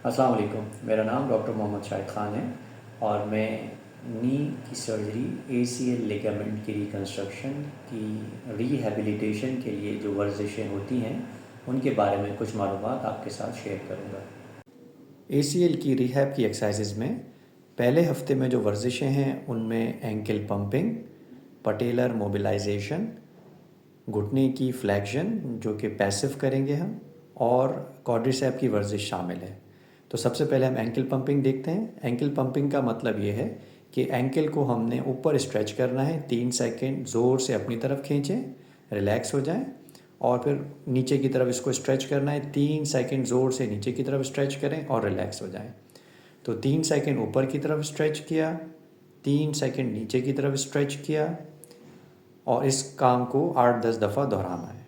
अस्सलाम वालेकुम। मेरा नाम डॉक्टर मोहम्मद शाहिद ख़ान है और मैं नी की सर्जरी, ACL लिगामेंट की रिकन्स्ट्रक्शन की रिहैबिलिटेशन के लिए जो वर्जिशें होती हैं उनके बारे में कुछ मालूमात आपके साथ शेयर करूँगा। ACL की रिहैब की एक्सरसाइजेज़ में पहले हफ्ते में जो वर्जिशें हैं उनमें एंकल पंपिंग, पटेलर मोबिलाइजेशन, घुटने की फ्लेक्शन जो कि पैसिव करेंगे हम, और क्वाड्रिसेप की वर्जिश शामिल है। तो सबसे पहले हम एंकल पंपिंग देखते हैं। एंकल पंपिंग का मतलब ये है कि एंकल को हमने ऊपर स्ट्रेच करना है, 3 सेकंड ज़ोर से अपनी तरफ खींचें, रिलैक्स हो जाएं, और फिर नीचे की तरफ इसको स्ट्रेच करना है, 3 सेकंड ज़ोर से नीचे की तरफ स्ट्रेच करें और रिलैक्स हो जाएं। तो 3 सेकंड ऊपर की तरफ स्ट्रेच किया, 3 सेकंड नीचे की तरफ स्ट्रेच किया, और इस काम को 8-10 दफ़ा दोहराना है।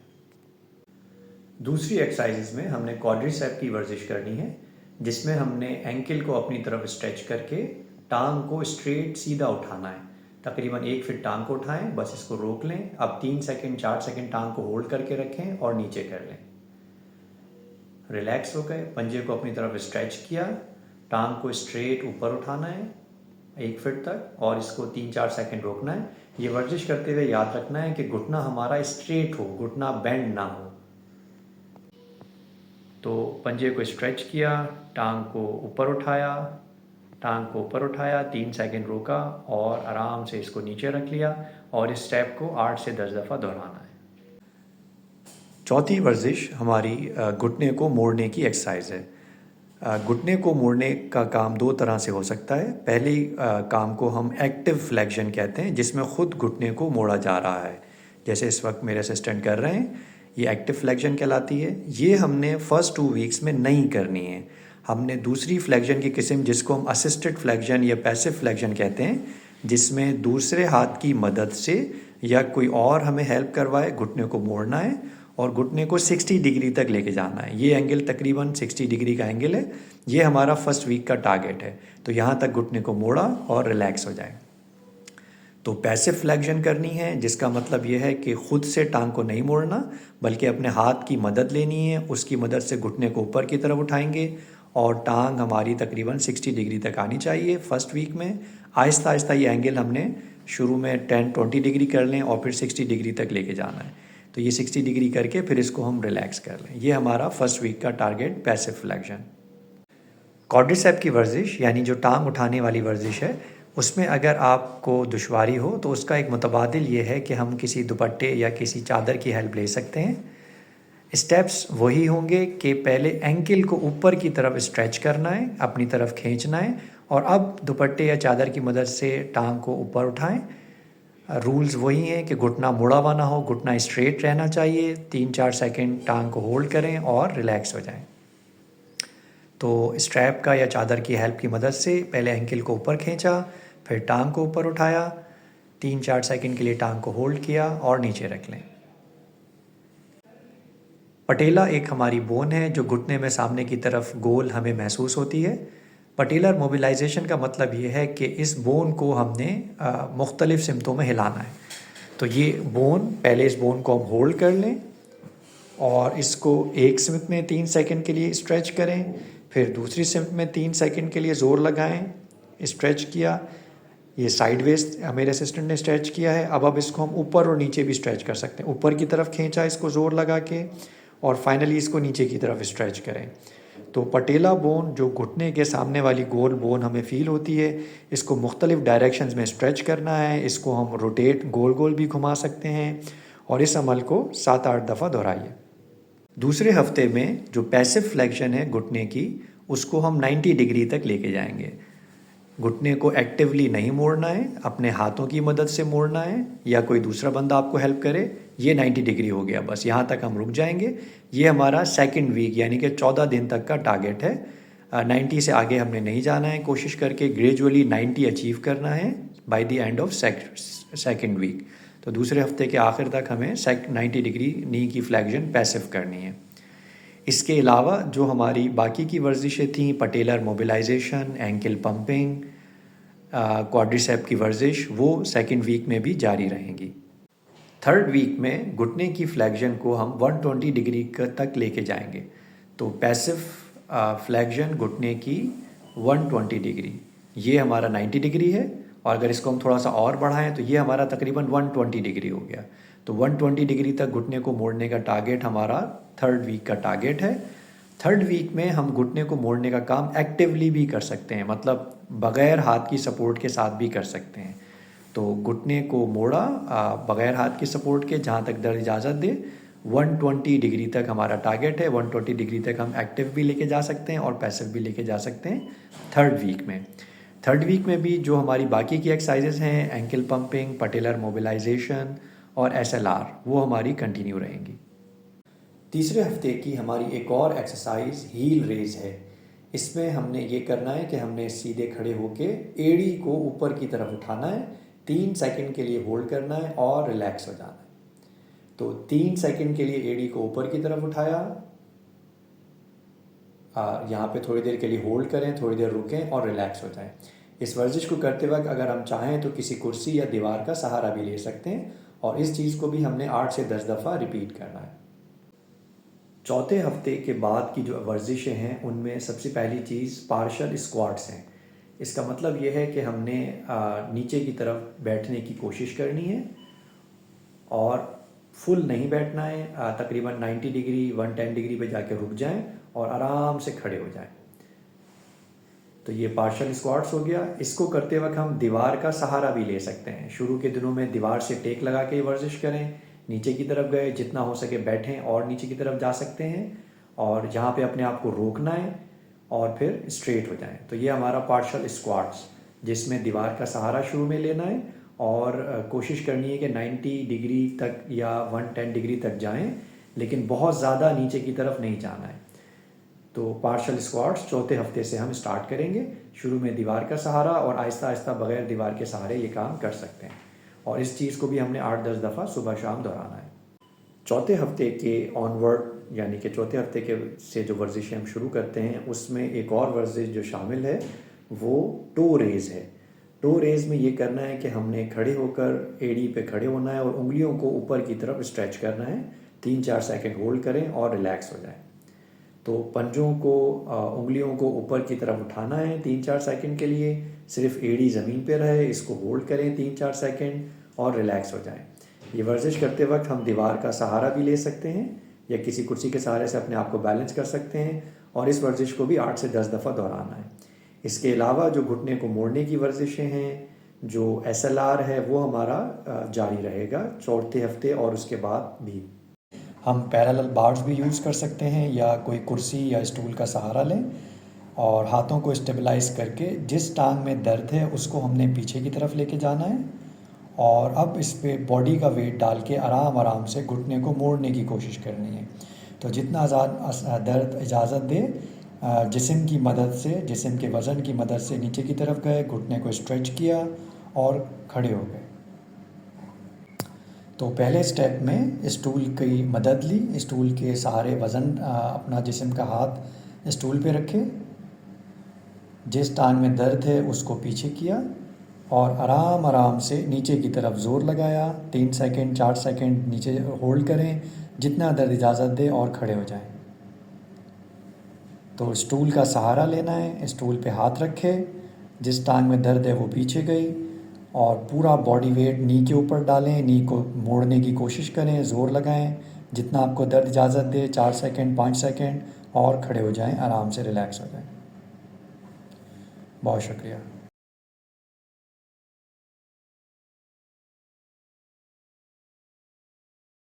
दूसरी एक्सरसाइज में हमने क्वाड्रिसेप की वर्जिश करनी है, जिसमें हमने एंकल को अपनी तरफ स्ट्रेच करके टांग को स्ट्रेट सीधा उठाना है। तकरीबन 1 फीट टांग को उठाएं, बस इसको रोक लें। अब 3 सेकंड 4 सेकंड टांग को होल्ड करके रखें और नीचे कर लें। रिलैक्स हो गए, पंजे को अपनी तरफ स्ट्रेच किया, टांग को स्ट्रेट ऊपर उठाना है 1 फीट तक, और इसको 3-4 सेकंड रोकना है। ये वर्जिश करते हुए याद रखना है कि घुटना हमारा स्ट्रेट हो, घुटना बेंड ना हो। तो पंजे को स्ट्रेच किया, टांग को ऊपर उठाया, टांग को ऊपर उठाया, 3 सेकंड रोका और आराम से इसको नीचे रख लिया, और इस स्टेप को 8 से 10 दफ़ा दोहराना है। चौथी वर्जिश हमारी घुटने को मोड़ने की एक्सरसाइज है। घुटने को मोड़ने का काम 2 तरह से हो सकता है। पहली काम को हम एक्टिव फ्लेक्शन कहते हैं, जिसमें ख़ुद घुटने को मोड़ा जा रहा है, जैसे इस वक्त मेरे असिस्टेंट कर रहे हैं। ये एक्टिव फ्लेक्शन कहलाती है। ये हमने फर्स्ट 2 वीक्स में नहीं करनी है। हमने दूसरी फ्लेक्शन की किस्म, जिसको हम असिस्टेड फ्लेक्शन या पैसिव फ्लेक्शन कहते हैं, जिसमें दूसरे हाथ की मदद से या कोई और हमें हेल्प करवाए घुटने को मोड़ना है और घुटने को 60 डिग्री तक लेके जाना है। ये एंगल तकरीबन 60 डिग्री का एंगल है। ये हमारा फर्स्ट वीक का टारगेट है। तो यहाँ तक घुटने को मोड़ा और रिलैक्स हो जाए। तो पैसिव फ्लेक्शन करनी है, जिसका मतलब ये है कि ख़ुद से टांग को नहीं मोड़ना, बल्कि अपने हाथ की मदद लेनी है। उसकी मदद से घुटने को ऊपर की तरफ उठाएंगे और टांग हमारी तकरीबन 60 डिग्री तक आनी चाहिए फर्स्ट वीक में। आहिस्ता आहिस्ता ये एंगल हमने शुरू में 10-20 डिग्री कर लें और फिर 60 डिग्री तक लेके जाना है। तो ये 60 डिग्री करके फिर इसको हम रिलैक्स कर लें। ये हमारा फर्स्ट वीक का टारगेट पैसिव फ्लेक्शन। क्वाड्रिसेप की वर्जिश यानी जो टांग उठाने वाली वर्जिश है, उसमें अगर आपको दुश्वारी हो तो उसका एक मुतबादिल ये है कि हम किसी दुपट्टे या किसी चादर की हेल्प ले सकते हैं। स्टेप्स वही होंगे कि पहले एंकल को ऊपर की तरफ स्ट्रेच करना है, अपनी तरफ खींचना है, और अब दुपट्टे या चादर की मदद से टांग को ऊपर उठाएं। रूल्स वही हैं कि घुटना मुड़ा हुआ ना हो, घुटना स्ट्रेट रहना चाहिए। 3-4 सेकंड टांग को होल्ड करें और रिलैक्स हो जाएं। तो स्ट्रैप का या चादर की हेल्प की मदद से पहले एंकल को ऊपर खींचा, फिर टांग को ऊपर उठाया, 3-4 सेकंड के लिए टांग को होल्ड किया और नीचे रख लें। पटेला एक हमारी बोन है जो घुटने में सामने की तरफ गोल हमें महसूस होती है। पटेलर मोबिलाइजेशन का मतलब ये है कि इस बोन को हमने मुख्तलिफ सिमतों में हिलाना है। तो ये बोन, पहले इस बोन को हम होल्ड कर लें और इसको एक सिमत में 3 सेकंड के लिए स्ट्रेच करें, फिर दूसरी सिमत में 3 सेकंड के लिए ज़ोर लगाएं, स्ट्रेच किया। ये साइडवेज मेरे असिस्टेंट ने स्ट्रेच किया है। अब इसको हम ऊपर और नीचे भी स्ट्रेच कर सकते हैं। ऊपर की तरफ खींचा इसको ज़ोर लगा के, और फाइनली इसको नीचे की तरफ स्ट्रेच करें। तो पटेला बोन जो घुटने के सामने वाली गोल बोन हमें फील होती है, इसको मुख्तलिफ डायरेक्शंस में स्ट्रेच करना है। इसको हम रोटेट गोल गोल भी घुमा सकते हैं, और इस अमल को 7-8 दफ़ा दोहराइए। दूसरे हफ्ते में जो पैसिव फ्लेक्शन है घुटने की, उसको हम 90 डिग्री तक लेके जाएंगे। घुटने को एक्टिवली नहीं मोड़ना है, अपने हाथों की मदद से मोड़ना है या कोई दूसरा बंदा आपको हेल्प करे। ये 90 डिग्री हो गया, बस यहाँ तक हम रुक जाएंगे। ये हमारा सेकंड वीक यानी कि 14 दिन तक का टारगेट है। 90 से आगे हमने नहीं जाना है। कोशिश करके ग्रेजुअली 90 अचीव करना है by the end of second week. तो दूसरे हफ्ते के आखिर तक हमें 90 डिग्री नी की फ्लेक्शन पैसिव करनी है। इसके अलावा जो हमारी बाकी की वर्जिशें थीं, patellar mobilization, ankle pumping, quadricep की वर्जिश, वो सेकंड वीक में भी जारी रहेंगी। थर्ड वीक में घुटने की फ्लेक्शन को हम 120 डिग्री तक लेके जाएंगे। तो पैसिव फ्लेक्शन घुटने की 120 डिग्री, ये हमारा 90 डिग्री है, और अगर इसको हम थोड़ा सा और बढ़ाएं तो ये हमारा तकरीबन 120 डिग्री हो गया। तो 120 डिग्री तक घुटने को मोड़ने का टारगेट हमारा 3rd वीक का टारगेट है। 3rd वीक में हम घुटने को मोड़ने का काम एक्टिवली भी कर सकते हैं, मतलब बग़ैर हाथ की सपोर्ट के साथ भी कर सकते हैं। तो घुटने को मोड़ा बग़ैर हाथ की सपोर्ट के, जहाँ तक दर्द इजाज़त दे। 120 डिग्री तक हमारा टारगेट है। 120 डिग्री तक हम एक्टिव भी लेके जा सकते हैं और पैसिव भी लेके जा सकते हैं 3rd वीक में। 3rd वीक में भी जो हमारी बाकी की एक्सरसाइजेज हैं, एंकल पंपिंग, पटेलर मोबिलाइजेशन और SLR, वो हमारी कंटिन्यू रहेंगी। तीसरे हफ्ते की हमारी एक और एक्सरसाइज हील रेज है। इसमें हमने ये करना है कि हमने सीधे खड़े होके एड़ी को ऊपर की तरफ उठाना है, 3 सेकंड के लिए होल्ड करना है और रिलैक्स हो जाना है। तो 3 सेकंड के लिए एड़ी को ऊपर की तरफ उठाया, यहाँ पे थोड़ी देर के लिए होल्ड करें, थोड़ी देर रुकें और रिलैक्स हो जाएं। इस वर्जिश को करते वक्त अगर हम चाहें तो किसी कुर्सी या दीवार का सहारा भी ले सकते हैं, और इस चीज़ को भी हमने 8 से 10 दफ़ा रिपीट करना है। चौथे हफ्ते के बाद की जो वर्जिशें हैं उनमें सबसे पहली चीज़ पार्शल स्क्वाट्स हैं। इसका मतलब ये है कि हमने नीचे की तरफ बैठने की कोशिश करनी है और फुल नहीं बैठना है। तकरीबन 90 डिग्री 110 डिग्री पे जाके रुक जाएं और आराम से खड़े हो जाएं। तो ये पार्शल स्क्वाट्स हो गया। इसको करते वक्त हम दीवार का सहारा भी ले सकते हैं। शुरू के दिनों में दीवार से टेक लगा के वर्जिश करें, नीचे की तरफ गए, जितना हो सके बैठें और नीचे की तरफ जा सकते हैं, और जहाँ पे अपने आप को रोकना है और फिर स्ट्रेट हो जाएं। तो ये हमारा पार्शल स्क्वाट्स, जिसमें दीवार का सहारा शुरू में लेना है और कोशिश करनी है कि 90 डिग्री तक या 110 डिग्री तक जाएं, लेकिन बहुत ज़्यादा नीचे की तरफ नहीं जाना है। तो पार्शल स्क्वाट्स चौथे हफ्ते से हम स्टार्ट करेंगे। शुरू में दीवार का सहारा और आहिस्ता आहिस्ता बगैर दीवार के सहारे ये काम कर सकते हैं, और इस चीज़ को भी हमने 8-10 दफ़ा सुबह शाम दोहराना है। चौथे हफ्ते के ऑनवर्ड, यानी कि चौथे हफ्ते के से जो वर्जिशें हम शुरू करते हैं, उसमें एक और वर्जिश जो शामिल है वो टो रेज है। टो रेज में ये करना है कि हमने खड़े होकर एड़ी पे खड़े होना है और उंगलियों को ऊपर की तरफ स्ट्रेच करना है। 3-4 सेकंड होल्ड करें और रिलैक्स हो जाएं। तो पंजों को, उंगलियों को ऊपर की तरफ उठाना है 3-4 सेकंड के लिए। सिर्फ एड़ी ज़मीन पे रहे, इसको होल्ड करें 3-4 सेकंड और रिलैक्स हो जाएं। ये वर्जिश करते वक्त हम दीवार का सहारा भी ले सकते हैं या किसी कुर्सी के सहारे से अपने आप को बैलेंस कर सकते हैं, और इस वर्जिश को भी 8 से 10 दफ़ा दोहराना है। इसके अलावा जो घुटने को मोड़ने की वर्जिशें हैं, जो SLR है, वो हमारा जारी रहेगा चौथे हफ्ते और उसके बाद भी। हम पैरेलल बार्स भी यूज़ कर सकते हैं या कोई कुर्सी या स्टूल का सहारा लें, और हाथों को स्टेबलाइज करके जिस टांग में दर्द है उसको हमने पीछे की तरफ लेके जाना है, और अब इस पे बॉडी का वेट डाल के आराम आराम से घुटने को मोड़ने की कोशिश करनी है। तो जितना दर्द इजाज़त दे, जिस्म की मदद से, जिस्म के वज़न की मदद से नीचे की तरफ गए, घुटने को स्ट्रेच किया और खड़े हो गए। तो पहले स्टेप में स्टूल की मदद ली, स्टूल के सहारे वज़न, अपना जिस्म का हाथ स्टूल पे रखे, जिस टांग में दर्द है उसको पीछे किया और आराम आराम से नीचे की तरफ ज़ोर लगाया। 3 सेकंड 4 सेकंड नीचे होल्ड करें, जितना दर्द इजाज़त दे, और खड़े हो जाएं। तो स्टूल का सहारा लेना है, स्टूल पे हाथ रखे, जिस टांग में दर्द है वो पीछे गई, और पूरा बॉडी वेट नी के ऊपर डालें, नी को मोड़ने की कोशिश करें, ज़ोर लगाएं, जितना आपको दर्द इजाज़त दे, 4 सेकंड 5 सेकंड, और खड़े हो जाएं, आराम से रिलैक्स हो जाएं। बहुत शुक्रिया।